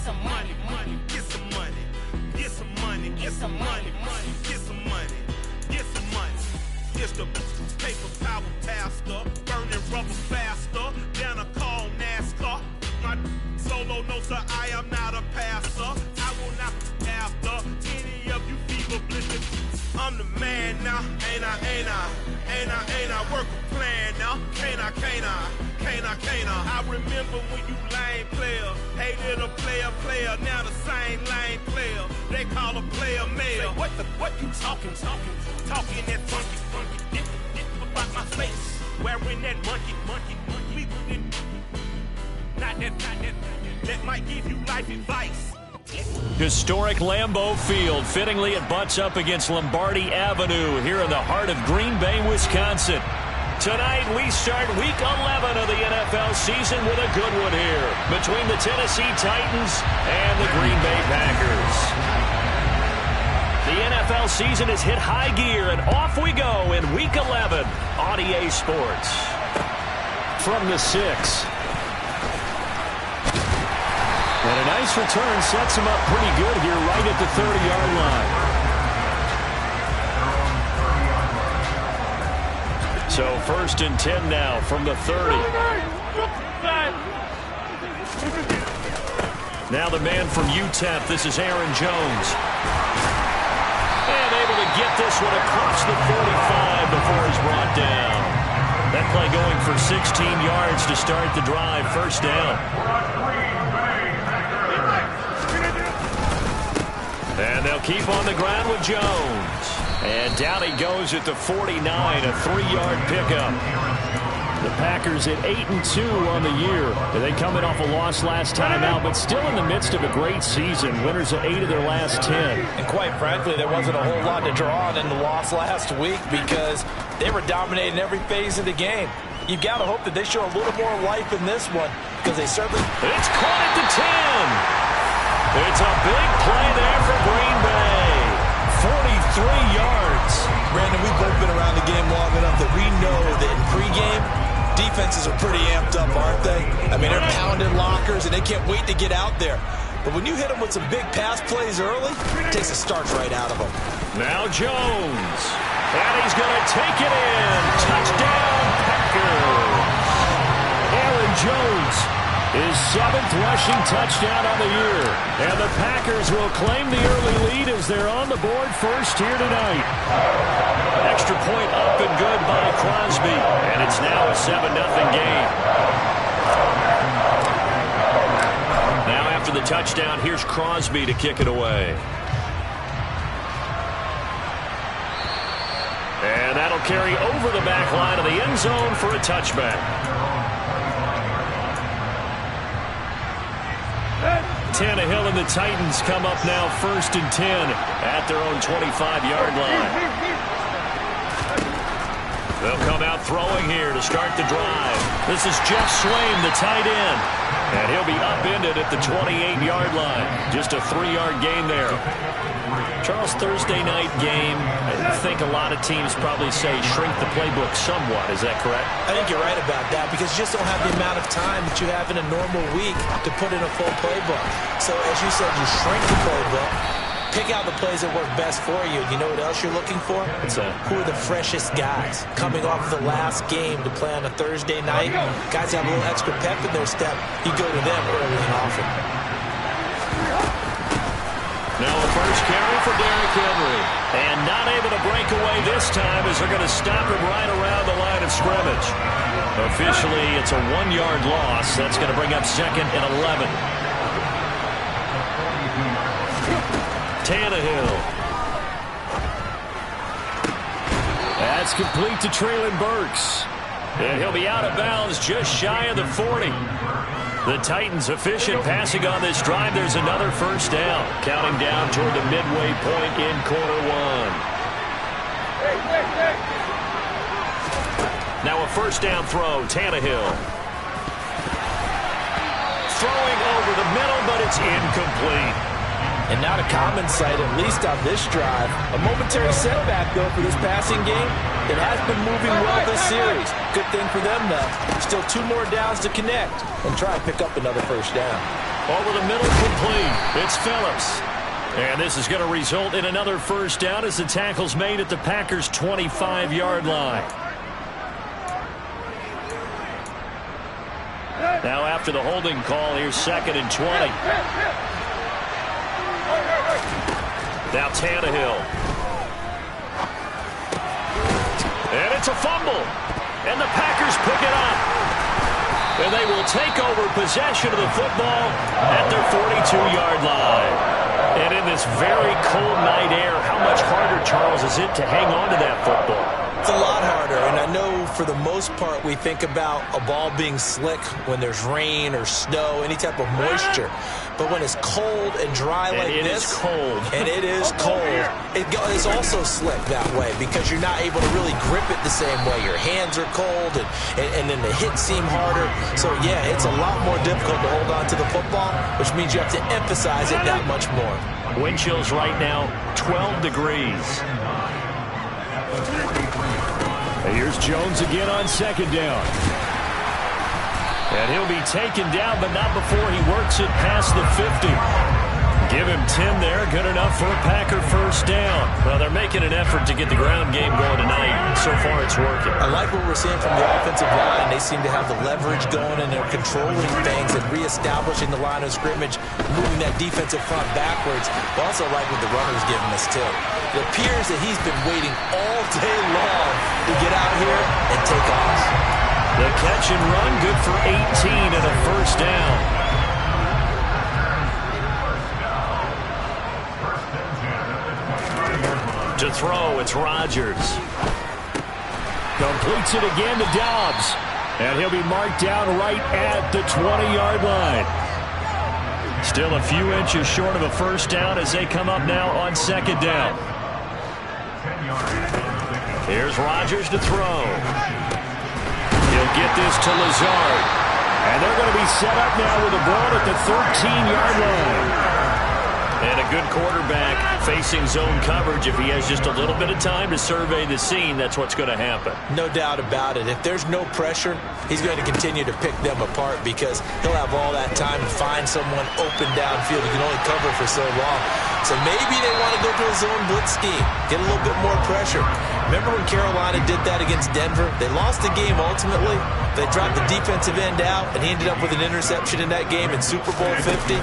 some money, money, get some money, get some money, get some money, money, get some money, get some money. It's the paper power pastor, burning rubber faster than a call NASCAR. My solo no sir, I am not a pastor. I will not after any of you fever blistered. I'm the man now, ain't I, ain't I, ain't I, ain't I, work a plan now, can't I, can't I, can't I, can't I. I remember when you lame player, hated a player, now the same lame player, they call a player mayor. What you talking that funky, get about my face, wearing that monkey, not that, that might give you life advice. Historic Lambeau Field. Fittingly, it butts up against Lombardi Avenue here in the heart of Green Bay, Wisconsin. Tonight, we start Week 11 of the NFL season with a good one here between the Tennessee Titans and the Green Bay Packers. The NFL season has hit high gear, and off we go in Week 11 on EA Sports. From the 6. And a nice return sets him up pretty good here right at the 30-yard line. So 1st and 10 now from the 30. Now the man from UTEP, this is Aaron Jones. And able to get this one across the 45 before he's brought down. That play going for 16 yards to start the drive, 1st down. And they'll keep on the ground with Jones. And down he goes at the 49, a 3-yard pickup. The Packers at 8-2 on the year. They coming off a loss last time out, but still in the midst of a great season. Winners of 8 of their last 10. And quite frankly, there wasn't a whole lot to draw on in the loss last week because they were dominating every phase of the game. You've got to hope that they show a little more life in this one because they certainly... It's caught at the 10. It's a big play there for Green Bay. 43 yards. Brandon, we've both been around the game long enough that we know that in pregame, defenses are pretty amped up, aren't they? I mean, they're pounding lockers, and they can't wait to get out there. But when you hit them with some big pass plays early, it takes the starch right out of them. Now Jones. And he's going to take it in. Touchdown, Packers. Aaron Jones. His 7th rushing touchdown on the year. And the Packers will claim the early lead as they're on the board first here tonight. Extra point up and good by Crosby. And it's now a 7-0 game. Now after the touchdown, here's Crosby to kick it away. And that'll carry over the back line of the end zone for a touchback. Tannehill and the Titans come up now 1st and 10 at their own 25-yard line. They'll come out throwing here to start the drive. This is Jeff Swain, the tight end. And he'll be upended at the 28-yard line. Just a 3-yard gain there. Charles, Thursday night game, I think a lot of teams probably say shrink the playbook somewhat. Is that correct? I think you're right about that because you just don't have the amount of time that you have in a normal week to put in a full playbook. So as you said, you shrink the playbook, pick out the plays that work best for you. You know what else you're looking for? Who are the freshest guys coming off of the last game to play on a Thursday night? Guys have a little extra pep in their step. You go to them early and often. Now a first carry for Derrick Henry. And not able to break away this time as they're going to stop him right around the line of scrimmage. Officially, it's a 1-yard loss. That's going to bring up 2nd and 11. Tannehill. That's complete to Treylon Burks. And he'll be out of bounds just shy of the 40. The Titans efficient passing on this drive. There's another first down. Counting down toward the midway point in quarter 1. Now a first down throw. Tannehill. Throwing over the middle, but it's incomplete. And not a common sight, at least on this drive. A momentary setback, though, for this passing game. It has been moving well this series. Good thing for them, though. Still 2 more downs to connect and try and pick up another first down. Over the middle, complete. It's Phillips. And this is going to result in another first down as the tackle's made at the Packers' 25-yard line. Now after the holding call, here's 2nd and 20. Now Tannehill. And it's a fumble. And the Packers pick it up. And they will take over possession of the football at their 42-yard line. And in this very cold night air, how much harder, Charles, is it to hang on to that football? It's a lot harder, and I know for the most part we think about a ball being slick when there's rain or snow, any type of moisture. But when it's cold and dry like this, it is cold. And it is cold, it is also slick that way because you're not able to really grip it the same way. Your hands are cold, and then the hits seem harder. So, yeah, it's a lot more difficult to hold on to the football, which means you have to emphasize it that much more. Wind chills right now, 12 degrees. Here's Jones again on 2nd down. And he'll be taken down, but not before he works it past the 50. Give him 10 there. Good enough for a Packer first down. Well, they're making an effort to get the ground game going tonight. So far, it's working. I like what we're seeing from the offensive line. They seem to have the leverage going, and they're controlling things and reestablishing the line of scrimmage, moving that defensive front backwards. I also like what the runner's giving us, too. It appears that he's been waiting all day long to get out here and take off. The catch and run, good for 18 and a first down. To throw, it's Rodgers. Completes it again to Dobbs. And he'll be marked down right at the 20-yard line. Still a few inches short of a first down as they come up now on 2nd down. Here's Rodgers to throw. He'll get this to Lazard. And they're going to be set up now with a ball at the 13-yard line. And a good quarterback facing zone coverage. If he has just a little bit of time to survey the scene, that's what's going to happen. No doubt about it. If there's no pressure, he's going to continue to pick them apart because he'll have all that time to find someone open downfield. He can only cover for so long. So maybe they want to go to a zone blitz scheme, get a little bit more pressure. Remember when Carolina did that against Denver? They lost the game ultimately. They dropped the defensive end out, and he ended up with an interception in that game in Super Bowl 50.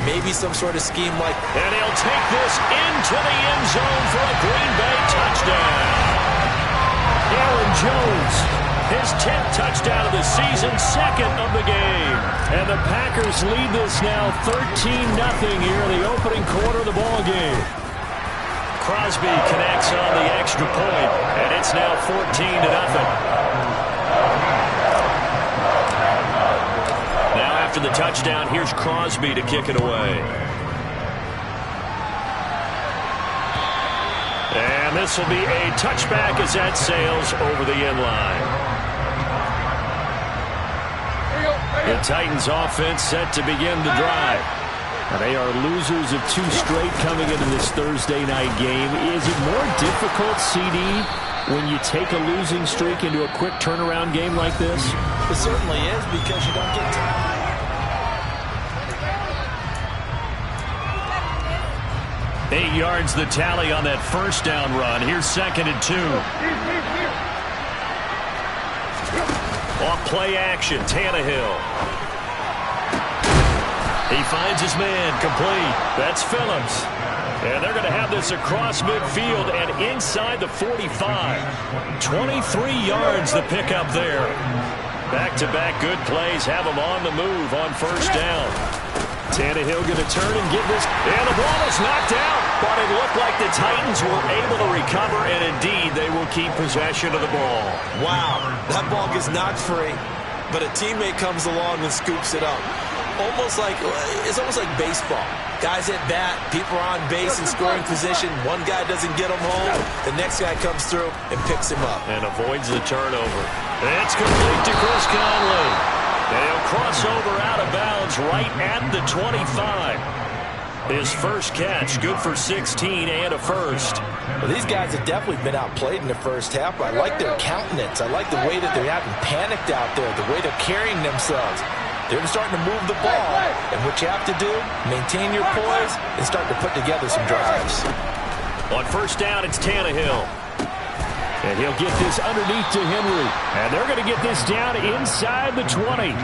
Maybe some sort of scheme like... And he'll take this into the end zone for a Green Bay touchdown. Aaron Jones, his 10th touchdown of the season, 2nd of the game. And the Packers lead this now 13-0 here in the opening quarter of the ball game. Crosby connects on the extra point, and it's now 14-0. Now after the touchdown, here's Crosby to kick it away. And this will be a touchback as that sails over the end line. The Titans offense set to begin the drive. They are losers of 2 straight coming into this Thursday night game. Is it more difficult, CD, when you take a losing streak into a quick turnaround game like this? It certainly is because you don't get time. 8 yards the tally on that first down run. Here's 2nd and 2. Off play action, Tannehill. He finds his man, complete. That's Phillips. And they're going to have this across midfield and inside the 45. 23 yards the pickup there. Back-to-back good plays have them on the move on first down. Tannehill going to turn and get this. And the ball is knocked out. But it looked like the Titans were able to recover, and indeed they will keep possession of the ball. Wow, that ball gets knocked free, but a teammate comes along and scoops it up. It's almost like baseball. Guys at bat, people are on base in scoring position. One guy doesn't get him home. The next guy comes through and picks him up. And avoids the turnover. It's complete to Chris Conley. And he'll cross over out of bounds right at the 25. His first catch, good for 16 and a first. Well, these guys have definitely been outplayed in the first half, but I like their countenance. I like the way that they haven't panicked out there, the way they're carrying themselves. They're starting to move the ball. And what you have to do, maintain your poise and start to put together some drives. On first down, it's Tannehill. And he'll get this underneath to Henry. And they're going to get this down inside the 20.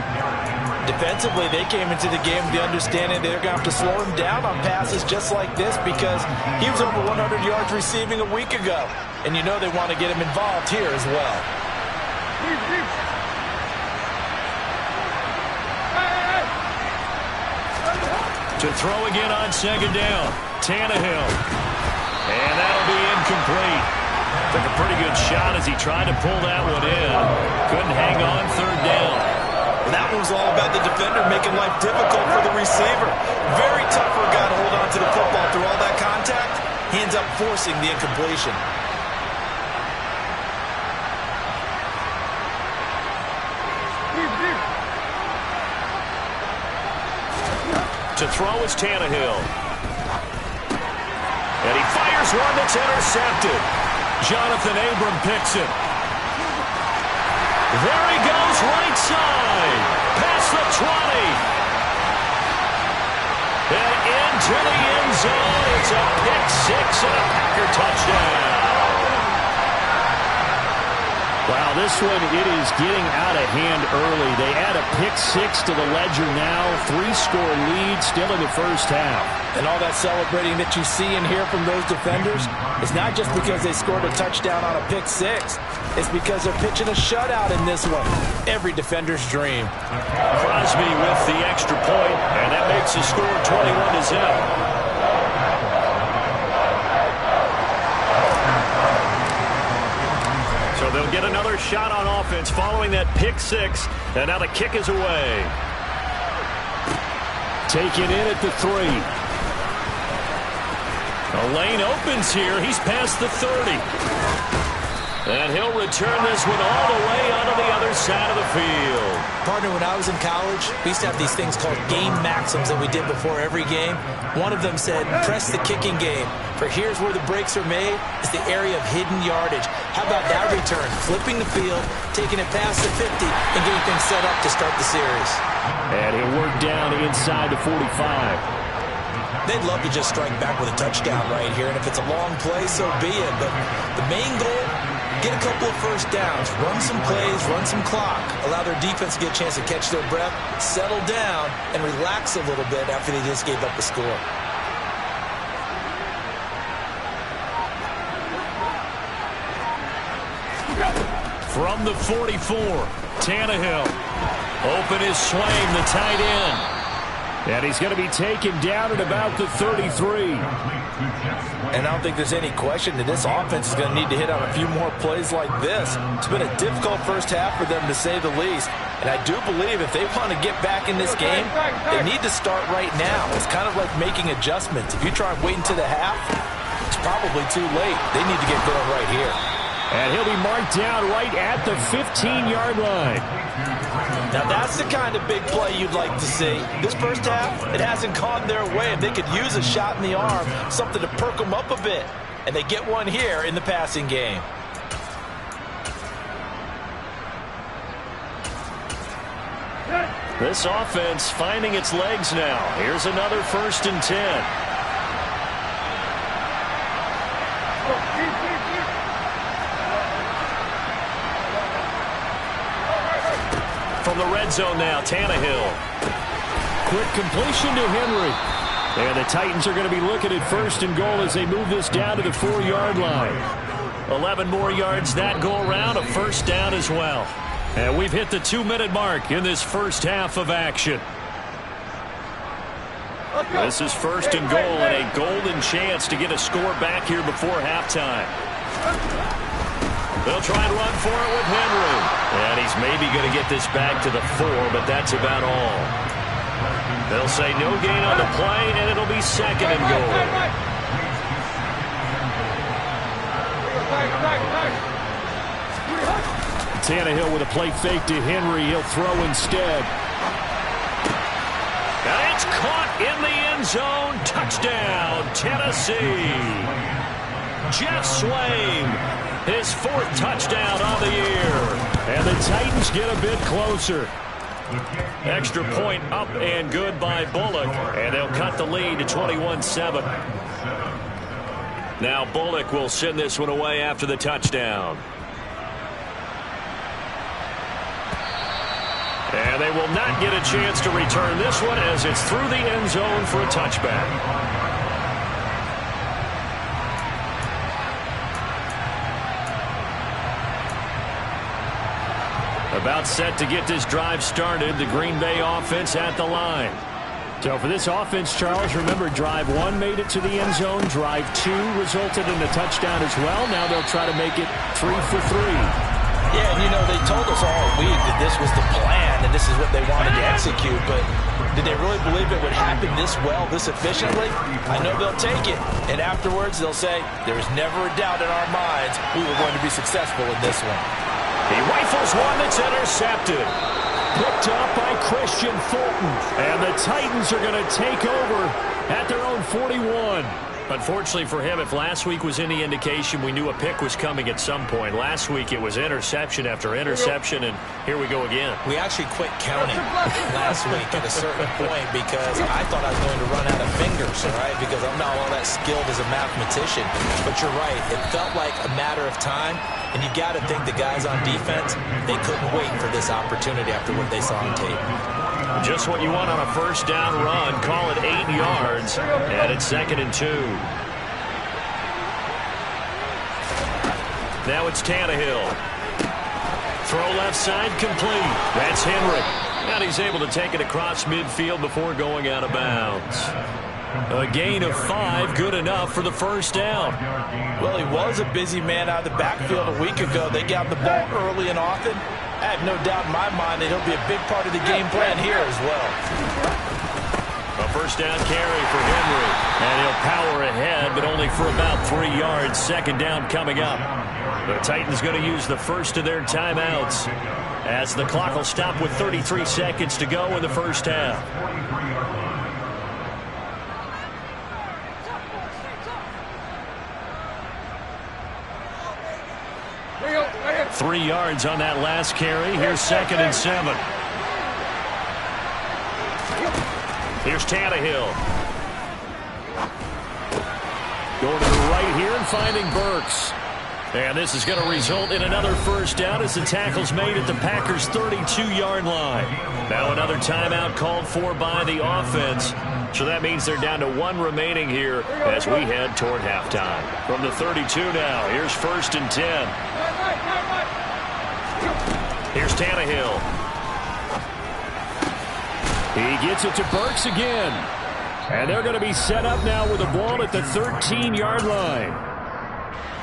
Defensively, they came into the game with the understanding they're going to have to slow him down on passes just like this because he was over 100 yards receiving a week ago. And you know they want to get him involved here as well. To throw again on second down. Tannehill. And that'll be incomplete. Took a pretty good shot as he tried to pull that one in. Couldn't hang on third down. That one was all about the defender making life difficult for the receiver. Very tough for a guy to hold on to the football through all that contact. He ends up forcing the incompletion. To throw is Tannehill. And he fires one that's intercepted. Jonathan Abram picks it. There he goes, right side. Past the 20. And into the end zone. It's a pick six and a Packer touchdown. Wow, this one, it is getting out of hand early. They add a pick six to the ledger now. 3-score lead still in the first half. And all that celebrating that you see and hear from those defenders is not just because they scored a touchdown on a pick six. It's because they're pitching a shutout in this one. Every defender's dream. Crosby with the extra point, and that makes the score 21-0. So they'll get another shot on offense following that pick six, and now the kick is away. Taken in at the 3. A lane opens here. He's past the 30. And he'll return this one all the way onto the other side of the field. Partner, when I was in college, we used to have these things called game maxims that we did before every game. One of them said, press the kicking game. For here's where the breaks are made. It's the area of hidden yardage. How about that return? Flipping the field, taking it past the 50, and getting things set up to start the series. And he'll work down inside the 45. They'd love to just strike back with a touchdown right here, and if it's a long play, so be it. But the main goal, get a couple of first downs, run some plays, run some clock, allow their defense to get a chance to catch their breath, settle down, and relax a little bit after they just gave up the score. From the 44, Tannehill. Open is Swain, the tight end. And he's going to be taken down at about the 33. And I don't think there's any question that this offense is going to need to hit on a few more plays like this. It's been a difficult first half for them, to say the least. And I do believe if they want to get back in this game, they need to start right now. It's kind of like making adjustments. If you try and wait until the half, it's probably too late. They need to get going right here. And he'll be marked down right at the 15-yard line. Now that's the kind of big play you'd like to see. This first half, it hasn't gone their way. If they could use a shot in the arm, something to perk them up a bit. And they get one here in the passing game. This offense finding its legs now. Here's another 1st and 10. From the red zone now, Tannehill. Quick completion to Henry. And the Titans are going to be looking at 1st and goal as they move this down to the 4-yard line. 11 more yards that go around, a first down as well. And we've hit the 2-minute mark in this first half of action. This is 1st and goal and a golden chance to get a score back here before halftime. They'll try and run for it with Henry. And he's maybe going to get this back to the 4, but that's about all. They'll say no gain on the play, and it'll be 2nd and goal. Tannehill with a play fake to Henry. He'll throw instead. And it's caught in the end zone. Touchdown, Tennessee. Jeff Swain, his 4th touchdown on the year. And the Titans get a bit closer. Extra point up and good by Bullock, and they'll cut the lead to 21-7. Now Bullock will send this one away after the touchdown. And they will not get a chance to return this one as it's through the end zone for a touchback. About set to get this drive started, the Green Bay offense at the line. So for this offense, Charles, remember drive 1 made it to the end zone. Drive 2 resulted in a touchdown as well. Now they'll try to make it 3 for 3. Yeah, and you know, they told us all week that this was the plan and this is what they wanted to execute, but did they really believe it would happen this well, this efficiently? I know they'll take it, and afterwards they'll say, there was never a doubt in our minds we were going to be successful in this one. He rifles one that's intercepted. Picked up by Christian Fulton. And the Titans are going to take over at their own 41. Unfortunately for him, if last week was any indication, we knew a pick was coming at some point. Last week it was interception after interception, and here we go again. We actually quit counting last week at a certain point because I thought I was going to run out of fingers, all right, because I'm not all that skilled as a mathematician. But you're right. It felt like a matter of time, and you got to think the guys on defense, they couldn't wait for this opportunity after what they saw on tape. Just what you want on a first down run. Call it 8 yards, and it's 2nd and 2. Now it's Tannehill. Throw left side complete. That's Henry. And he's able to take it across midfield before going out of bounds. A gain of 5, good enough for the first down. Well, he was a busy man out of the backfield a week ago. They got the ball early and often. I have no doubt in my mind that he'll be a big part of the game plan here as well. A first down carry for Henry. And he'll power ahead, but only for about 3 yards. 2nd down coming up. The Titans going to use the first of their timeouts as the clock will stop with 33 seconds to go in the first half. 3 yards on that last carry. Here's 2nd and 7. Here's Tannehill. Going to the right here and finding Burks. And this is going to result in another first down as the tackle's made at the Packers' 32-yard line. Now another timeout called for by the offense. So that means they're down to 1 remaining here as we head toward halftime. From the 32 now, here's 1st and 10. Here's Tannehill. He gets it to Burks again. And they're going to be set up now with the ball at the 13-yard line.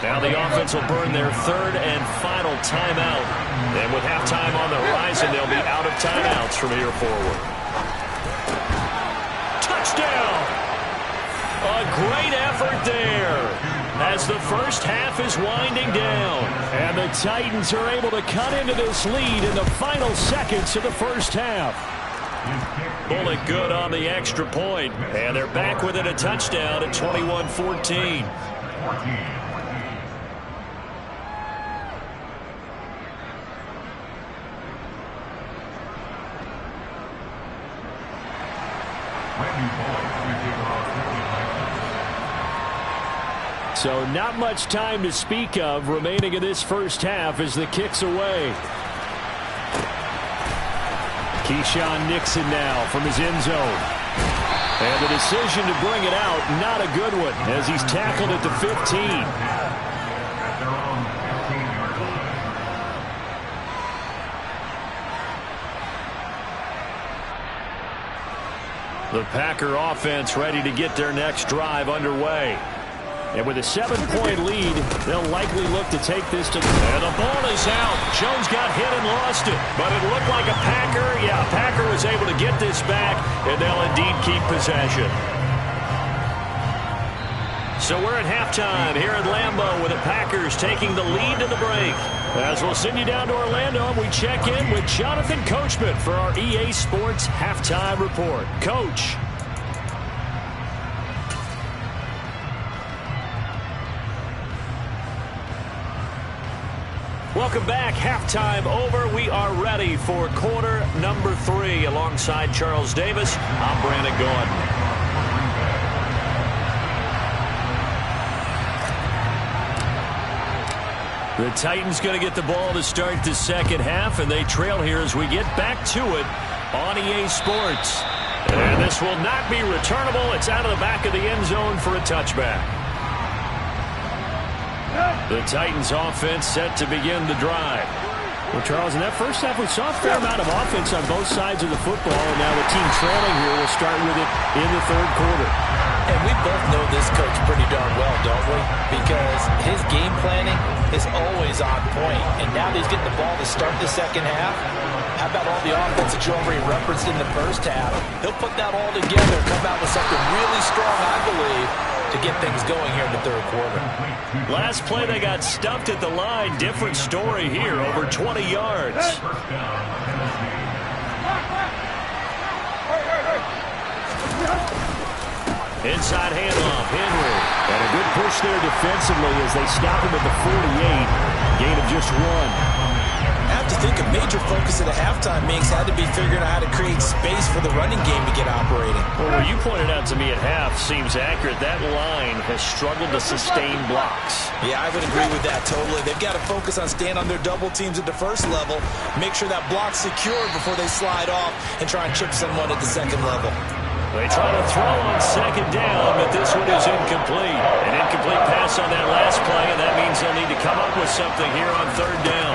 Now the offense will burn their 3rd and final timeout. And with halftime on the horizon, they'll be out of timeouts from here forward. Touchdown! A great effort there as the first half is winding down. And the Titans are able to cut into this lead in the final seconds of the first half. Bullock good on the extra point. And they're back within a touchdown at 21-14. So not much time to speak of remaining in this first half as the kick's away. Keyshawn Nixon now from his end zone. And the decision to bring it out, not a good one, as he's tackled at the 15. The Packer offense ready to get their next drive underway. And with a 7-point lead, they'll likely look to take this to... And the ball is out. Jones got hit and lost it. But it looked like a Packer. Yeah, Packer was able to get this back, and they'll indeed keep possession. So we're at halftime here at Lambeau with the Packers taking the lead to the break. As we'll send you down to Orlando, we check in with Jonathan Coachman for our EA Sports Halftime Report. Coach. Well, Welcome back. Halftime over. We are ready for quarter number 3. Alongside Charles Davis, I'm Brandon Gordon. The Titans going to get the ball to start the second half, and they trail here as we get back to it on EA Sports. And this will not be returnable. It's out of the back of the end zone for a touchback. The Titans offense set to begin the drive. Well, Charles, in that first half, we saw a fair amount of offense on both sides of the football, and now the team trailing here will start with it in the third quarter. And we both know this coach pretty darn well, don't we? Because his game planning is always on point. And now that he's getting the ball to start the second half, how about all the offense that you already referenced in the first half? He'll put that all together, come out with something really strong, I believe, to get things going here in the third quarter. Last play, they got stuffed at the line. Different story here, over 20 yards. Inside handoff, Henry. And a good push there defensively as they stop him at the 48. Gain of just 1. I have to think a major focus of the halftime meetings had to be figuring out how to create space for the running game to get operating. Well, what you pointed out to me at half seems accurate. That line has struggled to sustain blocks. Yeah, I would agree with that totally. They've got to focus on staying on their double teams at the first level, make sure that block's secured before they slide off and try and chip someone at the second level. They try to throw on second down, but this one is incomplete. An incomplete pass on that last play, and that means they'll need to come up with something here on third down.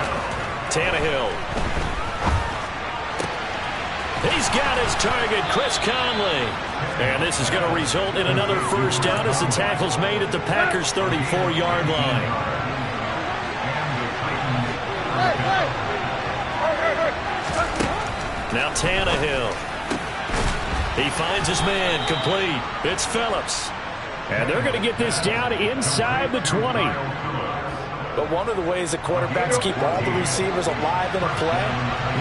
Tannehill. He's got his target, Chris Conley. And this is going to result in another first down as the tackle's made at the Packers' 34-yard line. Now Tannehill. He finds his man, complete. It's Phillips. And they're going to get this down inside the 20. But one of the ways that quarterbacks keep all the receivers alive in a play,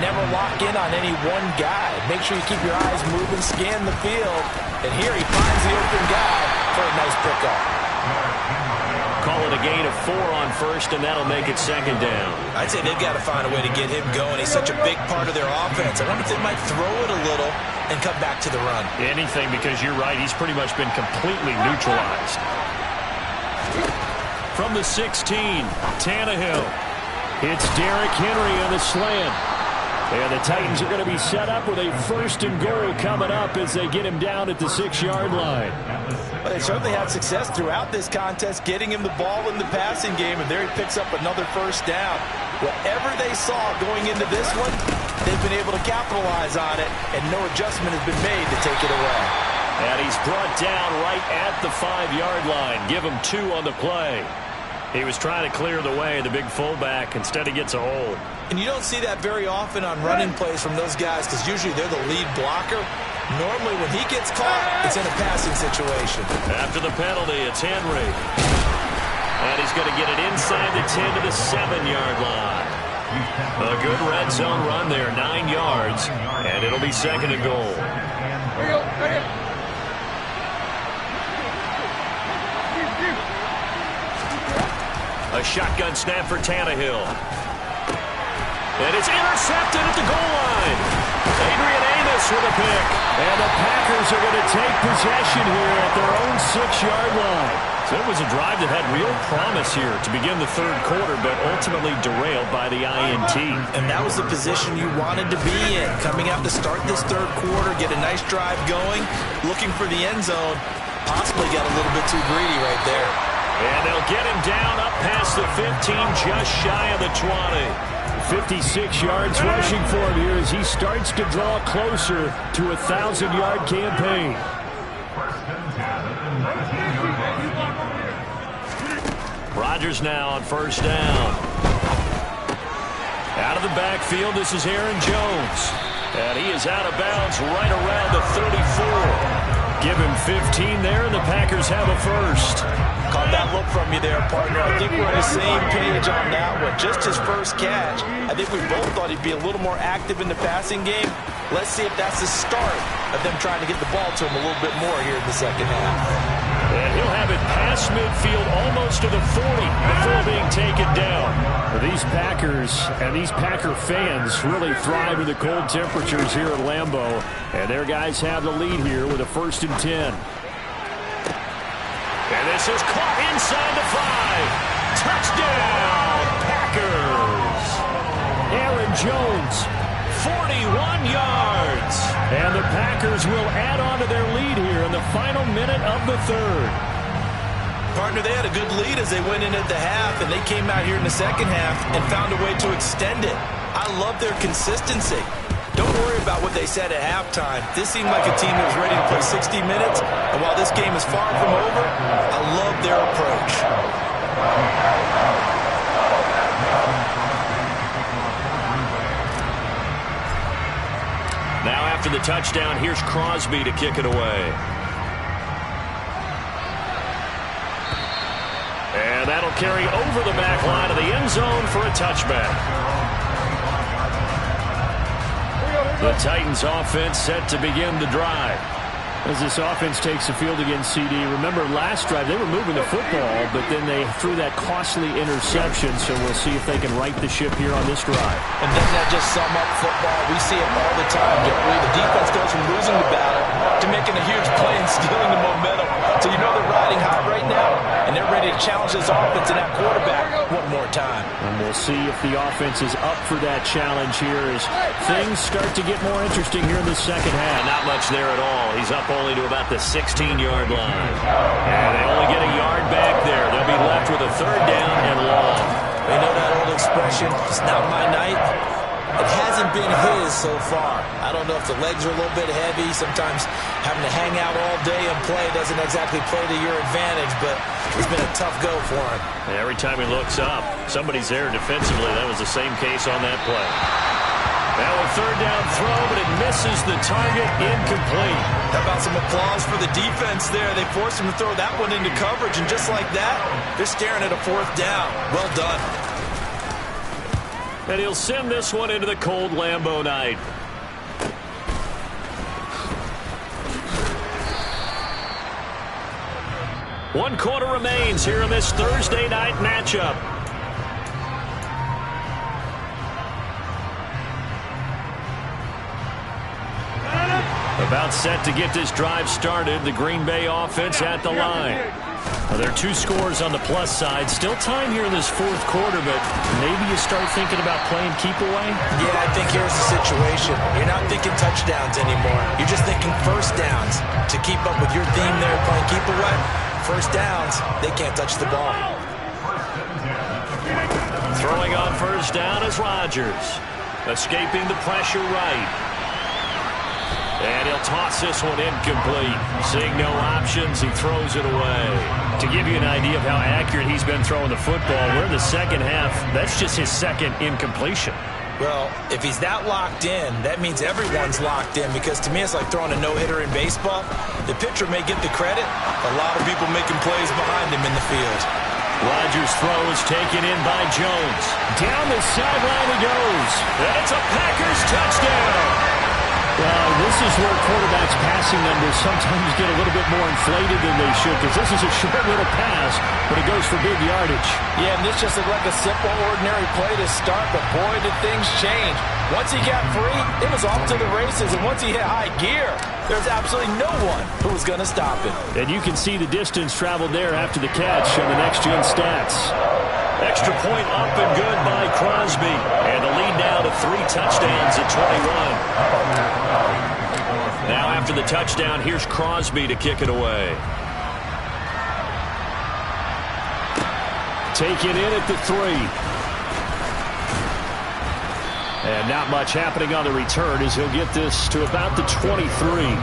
never lock in on any one guy. Make sure you keep your eyes moving, scan the field. And here he finds the open guy for a nice pickup. Call it a gain of 4 on first, and that'll make it second down. I'd say they've got to find a way to get him going. He's such a big part of their offense. I wonder if they might throw it a little and come back to the run. Anything, because you're right, he's pretty much been completely neutralized. From the 16, Tannehill. It's Derrick Henry on the slant. And the Titans are going to be set up with a first and goal coming up as they get him down at the 6-yard line. Well, they certainly had success throughout this contest, getting him the ball in the passing game, and there he picks up another first down. Whatever they saw going into this one, they've been able to capitalize on it, and no adjustment has been made to take it away. And he's brought down right at the 5-yard line. Give him 2 on the play. He was trying to clear the way, the big fullback. Instead, he gets a hold. And you don't see that very often on running plays from those guys because usually they're the lead blocker. Normally, when he gets caught, it's in a passing situation. After the penalty, it's Henry. And he's going to get it inside the 10 to the 7-yard line. A good red zone run there, 9 yards. And it'll be second and goal. A shotgun snap for Tannehill. And it's intercepted at the goal line. Adrian Amos with a pick. And the Packers are going to take possession here at their own 6-yard line. So it was a drive that had real promise here to begin the third quarter, but ultimately derailed by the INT. And that was the position you wanted to be in. Coming out to start this third quarter, get a nice drive going, looking for the end zone. Possibly got a little bit too greedy right there. And they'll get him down up past the 15, just shy of the 20. 56 yards rushing for him here as he starts to draw closer to a 1,000-yard campaign. Rodgers now on first down. Out of the backfield, this is Aaron Jones. And he is out of bounds right around the 34. Give him 15 there, and the Packers have a first. Caught that look from you there, partner. I think we're on the same page on that one. Just his first catch. I think we both thought he'd be a little more active in the passing game. Let's see if that's the start of them trying to get the ball to him a little bit more here in the second half. And he'll have it past midfield almost to the 40 before being taken down. Well, these Packers and these Packer fans really thrive in the cold temperatures here at Lambeau. And their guys have the lead here with a 1st and 10. And this is caught inside the 5. Touchdown, Packers. Aaron Jones, 41 yards. and the Packers will add on to their lead here in the final minute of the 3rd. Partner, they had a good lead as they went in at the half, and they came out here in the second half and found a way to extend it. I love their consistency. Don't worry about what they said at halftime. This seemed like a team that was ready to play 60 minutes, and while this game is far from over, I love their approach. Now after the touchdown, here's Crosby to kick it away. And that'll carry over the back line of the end zone for a touchback. The Titans offense set to begin the drive. As this offense takes the field against CD, remember last drive they were moving the football, but then they threw that costly interception, so we'll see if they can right the ship here on this drive. And doesn't that just sum up football? We see it all the time, don't we? The defense goes from losing the battle to making a huge play and stealing the momentum. So you know they're riding high right now, and they're ready to challenge this offense and that quarterback one more time. And we'll see if the offense is up for that challenge here as things start to get more interesting here in the second half. Not much there at all. He's up only to about the 16-yard line. And they only get a yard back there. They'll be left with a 3rd down and long. You know that old expression, it's not my night? It hasn't been his so far. I don't know if the legs are a little bit heavy. Sometimes having to hang out all day and play doesn't exactly play to your advantage, but it's been a tough go for him. And every time he looks up, somebody's there defensively. That was the same case on that play. Now a 3rd down throw, but it misses the target, incomplete. How about some applause for the defense there? They forced him to throw that one into coverage, and just like that, they're staring at a 4th down. Well done. And he'll send this one into the cold Lambeau night. One quarter remains here in this Thursday night matchup. About set to get this drive started. The Green Bay offense at the line. Well, there are 2 scores on the plus side. Still time here in this 4th quarter, but maybe you start thinking about playing keep away? Yeah, I think here's the situation. You're not thinking touchdowns anymore. You're just thinking 1st downs. To keep up with your theme there, playing keep away, 1st downs, they can't touch the ball. Throwing on 1st down is Rodgers. Escaping the pressure right. And he'll toss this one incomplete. Seeing no options, he throws it away. To give you an idea of how accurate he's been throwing the football, we're in the second half. That's just his 2nd incompletion. Well, if he's that locked in, that means everyone's locked in, because to me it's like throwing a no-hitter in baseball. The pitcher may get the credit. A lot of people making plays behind him in the field. Rodgers' throw is taken in by Jones. Down the sideline he goes. And it's a Packers touchdown. Well, this is where quarterbacks' passing numbers sometimes get a little bit more inflated than they should, because this is a short little pass, but it goes for big yardage. Yeah, and this just looked like a simple, ordinary play to start, but boy, did things change. Once he got free, it was off to the races, and once he hit high gear, there's absolutely no one who was going to stop him. And you can see the distance traveled there after the catch on the next-gen stats. Extra point up and good by Crosby. And the lead now to 3 touchdowns at 21. Now after the touchdown, here's Crosby to kick it away. Take it in at the 3. And not much happening on the return as he'll get this to about the 23.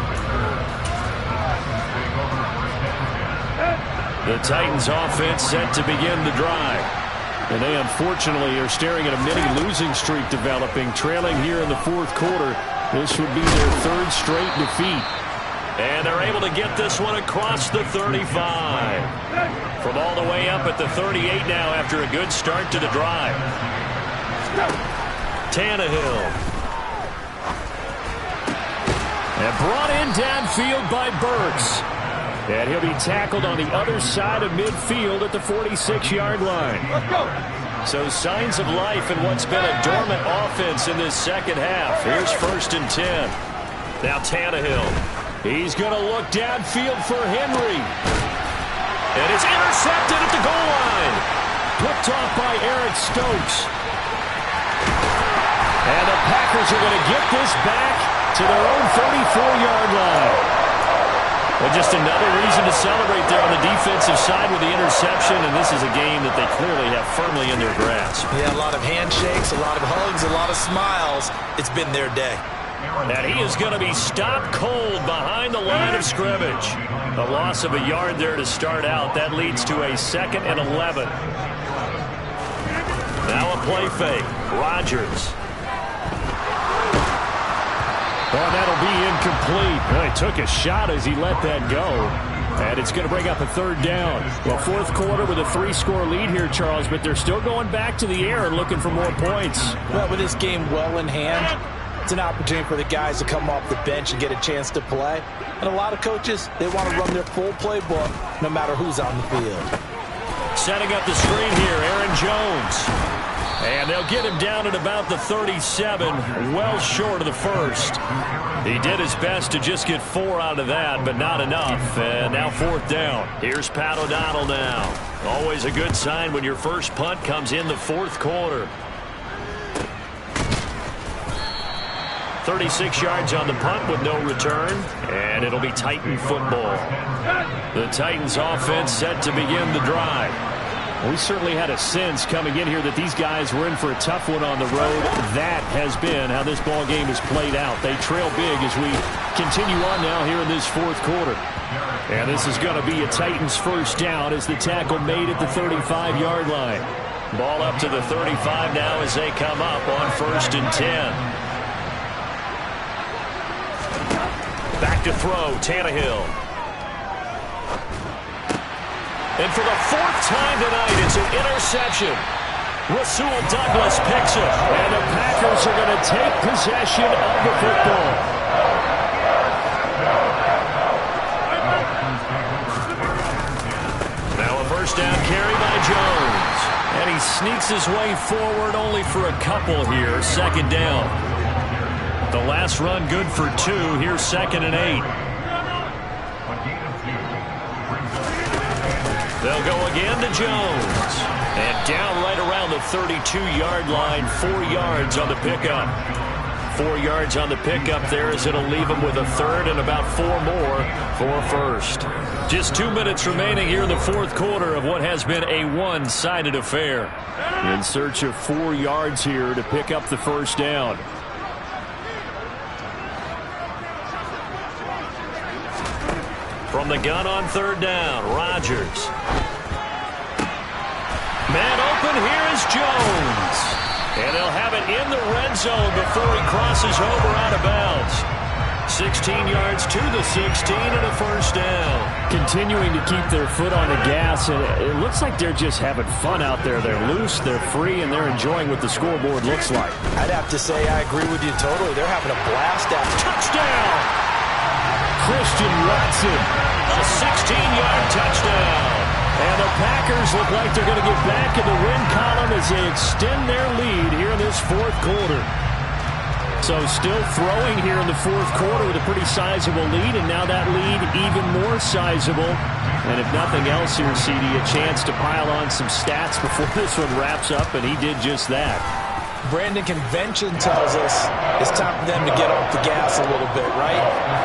The Titans offense set to begin the drive. And they unfortunately are staring at a mini losing streak developing, trailing here in the 4th quarter. This would be their 3rd straight defeat. And they're able to get this one across the 35. From all the way up at the 38 now after a good start to the drive. Tannehill. And brought in downfield by Burks. And he'll be tackled on the other side of midfield at the 46-yard line. Let's go. So signs of life in what's been a dormant offense in this second half. Here's 1st and 10. Now Tannehill. He's going to look downfield for Henry. And it's intercepted at the goal line. Picked off by Eric Stokes. And the Packers are going to get this back to their own 34-yard line. Well, just another reason to celebrate there on the defensive side with the interception, and this is a game that they clearly have firmly in their grasp. Yeah, a lot of handshakes, a lot of hugs, a lot of smiles. It's been their day. And he is going to be stopped cold behind the line of scrimmage. A loss of a yard there to start out. That leads to a 2nd and 11. Now a play fake. Rodgers. Well, that'll be incomplete. Well, he took a shot as he let that go. And it's going to bring up a 3rd down. Well, 4th quarter with a 3-score lead here, Charles, but they're still going back to the air and looking for more points. Well, with this game well in hand, it's an opportunity for the guys to come off the bench and get a chance to play. And a lot of coaches, they want to run their full playbook no matter who's on the field. Setting up the screen here, Aaron Jones. And they'll get him down at about the 37, well short of the 1st. He did his best to just get 4 out of that, but not enough. And now 4th down. Here's Pat O'Donnell now. Always a good sign when your first punt comes in the 4th quarter. 36 yards on the punt with no return, and it'll be Titan football. The Titans offense set to begin the drive. We certainly had a sense coming in here that these guys were in for a tough one on the road. That has been how this ball game has played out. They trail big as we continue on now here in this 4th quarter. And this is going to be a Titans 1st down as the tackle made at the 35-yard line. Ball up to the 35 now as they come up on 1st and 10. Back to throw, Tannehill. And for the 4th time tonight, it's an interception. Rasul Douglas picks it. And the Packers are going to take possession of the football. Now a 1st down carry by Jones. And he sneaks his way forward only for a couple here. 2nd down. The last run good for 2. Here's 2nd and 8. They'll go again to Jones. And down right around the 32-yard line, 4 yards on the pickup. 4 yards on the pickup there as it'll leave them with a 3rd and about 4 more for a 1st. Just 2 minutes remaining here in the 4th quarter of what has been a one-sided affair. In search of 4 yards here to pick up the 1st down. From the gun on 3rd down, Rodgers. Man open, here is Jones. And they'll have it in the red zone before he crosses over out of bounds. 16 yards to the 16 and a 1st down. Continuing to keep their foot on the gas, and it looks like they're just having fun out there. They're loose, they're free, and they're enjoying what the scoreboard looks like. I'd have to say I agree with you totally. They're having a blast out. Touchdown! Christian Watson. A 16-yard touchdown. And the Packers look like they're going to get back in the win column as they extend their lead here in this 4th quarter. So still throwing here in the 4th quarter with a pretty sizable lead, and now that lead even more sizable. And if nothing else here, CD, a chance to pile on some stats before this one wraps up, and he did just that. Brandon, convention tells us it's time for them to get off the gas a little bit, right?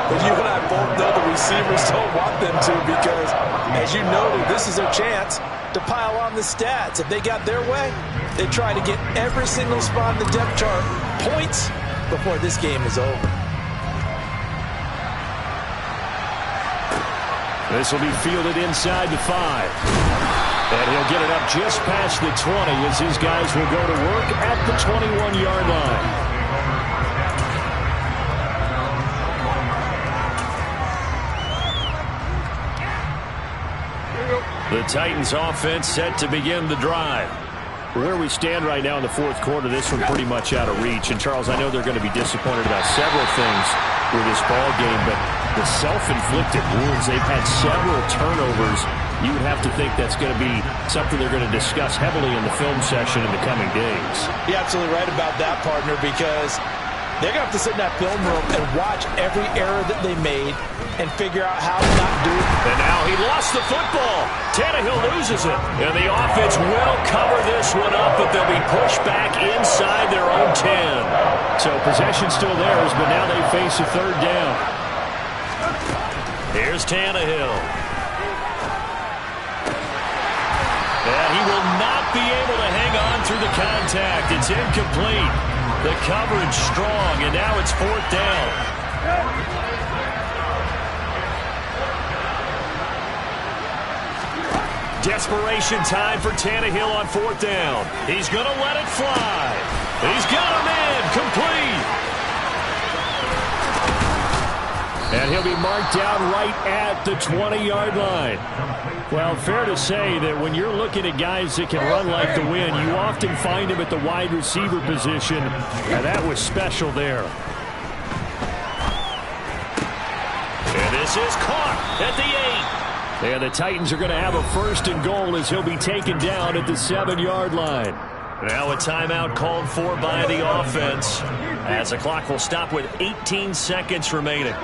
But you and I both know the receivers don't want them to because, as you noted, this is their chance to pile on the stats. If they got their way, they try to get every single spot in the depth chart points before this game is over. This will be fielded inside the 5. And he'll get it up just past the 20 as these guys will go to work at the 21-yard line. The Titans offense set to begin the drive. Where we stand right now in the 4th quarter, this one pretty much out of reach. And, Charles, I know they're going to be disappointed about several things with this ball game, but the self-inflicted wounds. They've had several turnovers. You would have to think that's going to be something they're going to discuss heavily in the film session in the coming days. You're absolutely right about that, partner, because they're going to have to sit in that film room and watch every error that they made and figure out how to not do it. And now he lost the football. Tannehill loses it. And the offense will cover this one up, but they'll be pushed back inside their own 10. So possession still theirs, but now they face a third down. Here's Tannehill. And he will not be able to hang on through the contact. It's incomplete. The coverage strong, and now it's fourth down. Desperation time for Tannehill on fourth down. He's going to let it fly. He's got him in. Complete. And he'll be marked down right at the 20-yard line. Well, fair to say that when you're looking at guys that can run like the wind, you often find them at the wide receiver position, and that was special there. And this is caught at the 8. And the Titans are going to have a first and goal as he'll be taken down at the 7-yard line. Now a timeout called for by the offense as the clock will stop with 18 seconds remaining.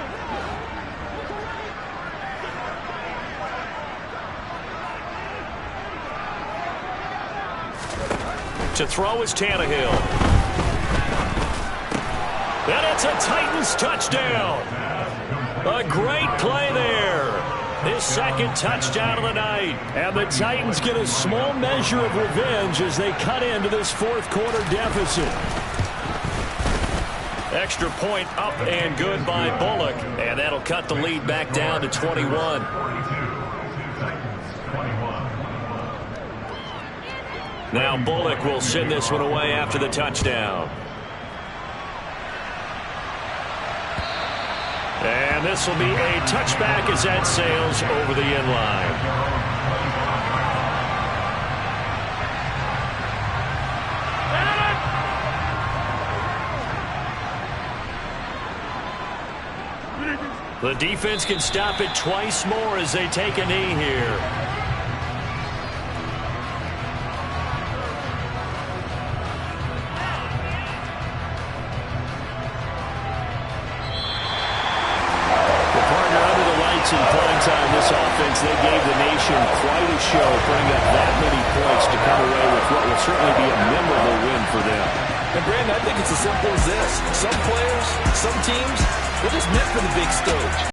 To throw is Tannehill. And it's a Titans touchdown. A great play there. His second touchdown of the night. And the Titans get a small measure of revenge as they cut into this fourth quarter deficit. Extra point up and good by Bullock. And that'll cut the lead back down to 21. Now Bullock will send this one away after the touchdown. And this will be a touchback as that sails over the end line. The defense can stop it twice more as they take a knee here. In prime time, this offense, they gave the nation quite a show, putting up that many points to come away with what will certainly be a memorable win for them. And Brandon, I think it's as simple as this. Some players, some teams, they're just meant for the big stage.